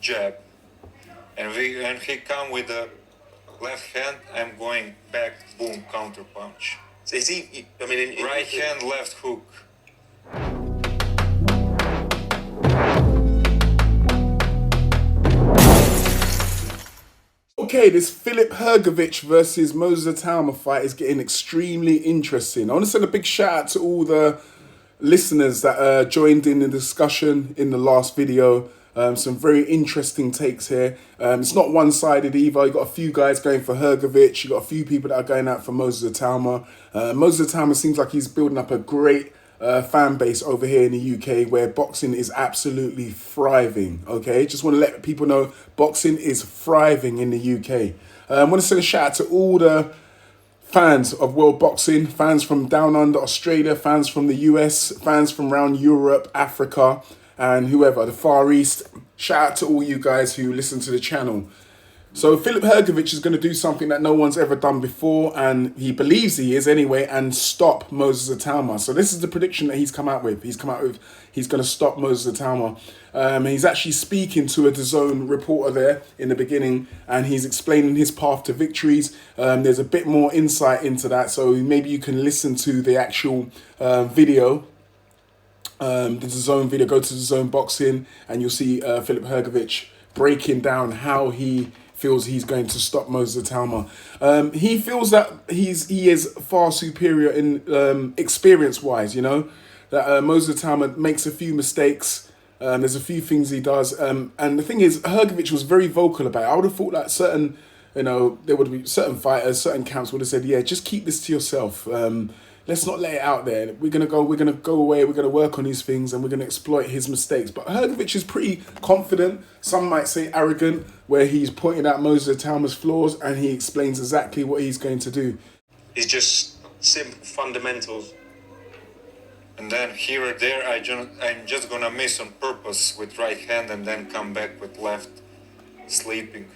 jab, and he come with the left hand. I'm going back, boom, counter punch. So is he? I mean, right hand, left hook. Okay, this Filip Hrgovic versus Moses Itauma fight is getting extremely interesting. I want to send a big shout out to all the listeners that joined in the discussion in the last video. Some very interesting takes here. It's not one-sided either. You got a few guys going for Hrgovic. You got a few people that are going out for Moses Itauma. Moses Itauma seems like he's building up a great fan base over here in the UK, where boxing is absolutely thriving. Okay, just want to let people know boxing is thriving in the UK. I want to send a shout out to all the fans of world boxing, fans from down under Australia, fans from the US, fans from around Europe, Africa, and whoever, the Far East. Shout out to all you guys who listen to the channel. So Filip Hrgovic is going to do something that no one's ever done before, and he believes he is anyway, and stop Moses Itauma. So this is the prediction that he's come out with. He's going to stop Moses Itauma. He's actually speaking to a DAZN reporter there in the beginning, and he's explaining his path to victories. There's a bit more insight into that, so maybe you can listen to the actual video. The DAZN video, go to DAZN Boxing, and you'll see Filip Hrgovic breaking down how he feels he's going to stop Moses Itauma. He feels that he is far superior in experience-wise, you know, that Moses Itauma makes a few mistakes. There's a few things he does. And the thing is, Hrgovic was very vocal about it. I would have thought that certain, you know, there would be certain fighters, certain camps would have said, yeah, just keep this to yourself. Let's not let it out there. We're gonna go away, we're gonna work on these things, and we're gonna exploit his mistakes. But Hrgovic is pretty confident, some might say arrogant, where he's pointing out Moses Itauma's flaws and he explains exactly what he's going to do. It's just simple fundamentals. And then here or there, I'm just gonna miss on purpose with right hand and then come back with left, sleeping.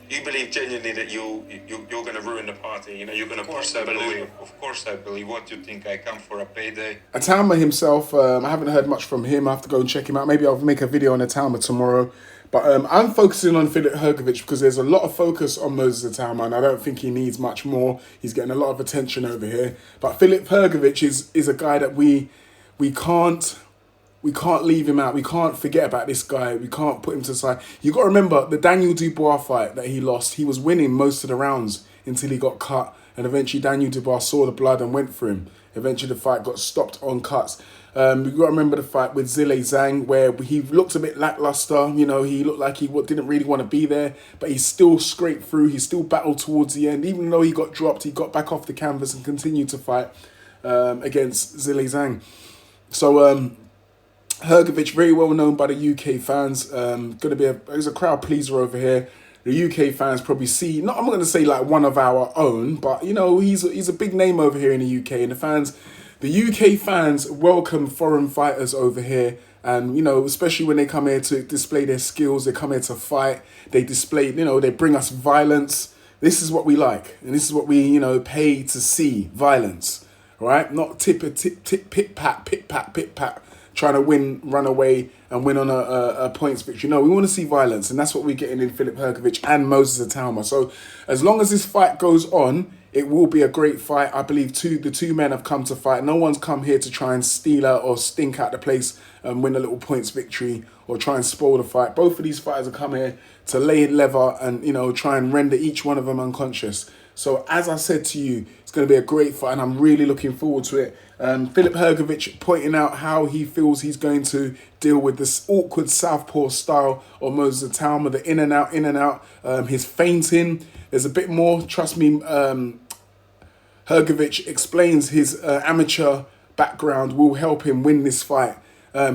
You believe genuinely that you're going to ruin the party? You know, you're going to push that balloon. Of course I believe. What do you think? I come for a payday? Itauma himself, I haven't heard much from him. I have to go and check him out. Maybe I'll make a video on Itauma tomorrow. But I'm focusing on Filip Hrgovic because there's a lot of focus on Moses Itauma, and I don't think he needs much more. He's getting a lot of attention over here. But Filip Hrgovic is a guy that we can't leave him out. We can't forget about this guy. We can't put him to the side. You got to remember the Daniel Dubois fight that he lost. He was winning most of the rounds until he got cut. And eventually Daniel Dubois saw the blood and went for him. Eventually the fight got stopped on cuts. You got to remember the fight with Zhilei Zhang, where he looked a bit lackluster. You know, he looked like he didn't really want to be there. But he still scraped through. He still battled towards the end. Even though he got dropped, he got back off the canvas and continued to fight against Zhilei Zhang. So Hrgovic, very well known by the UK fans. He's a crowd pleaser over here. The UK fans probably see, I'm not going to say like one of our own, but you know, he's a big name over here in the UK, and the UK fans welcome foreign fighters over here. And, you know, especially when they come here to display their skills, they come here to fight, they display, you know, they bring us violence. This is what we like, and this is what we, you know, pay to see, violence, right? Not pit-pat, trying to win, run away, and win on a points victory. No, we want to see violence, and that's what we're getting in Filip Hrgovic and Moses Itauma. So as long as this fight goes on, it will be a great fight. I believe the two men have come to fight. No one's come here to try and steal out or stink out the place and win a little points victory or try and spoil the fight. Both of these fighters have come here to lay leather and, you know, try and render each one of them unconscious. So as I said to you, it's going to be a great fight, and I'm really looking forward to it. Filip Hrgovic pointing out how he feels he's going to deal with this awkward southpaw style of Moses Itauma, the in and out, his feinting. There's a bit more, trust me. Hrgovic explains his amateur background will help him win this fight.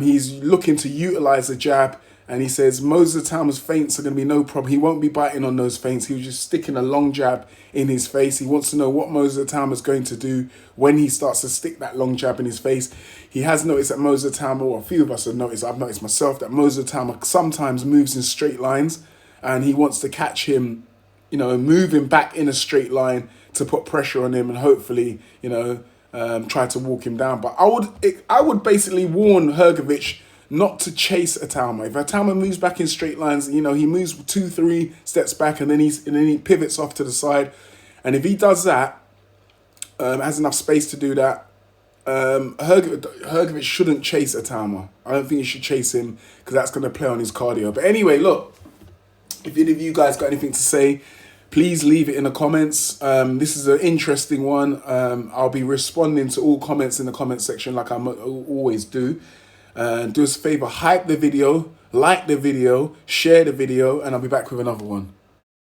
He's looking to utilize the jab, and he says Moses Itauma's feints are going to be no problem. He won't be biting on those feints. He was just sticking a long jab in his face. He wants to know what Moses Itauma is going to do when he starts to stick that long jab in his face. He has noticed that Moses Itauma, or a few of us have noticed, I've noticed myself, that Moses Itauma sometimes moves in straight lines, and he wants to catch him, you know, moving back in a straight line to put pressure on him and hopefully, you know, try to walk him down. But I would basically warn Hrgovic not to chase Itauma. If Itauma moves back in straight lines, you know, he moves 2-3 steps back and then he pivots off to the side. And if he does that, has enough space to do that, Hrgovic shouldn't chase Itauma. I don't think he should chase him because that's going to play on his cardio. But anyway, look, if any of you guys got anything to say, please leave it in the comments. This is an interesting one. I'll be responding to all comments in the comment section like I always do. Do us a favor, hype the video, like the video, share the video, and I'll be back with another one.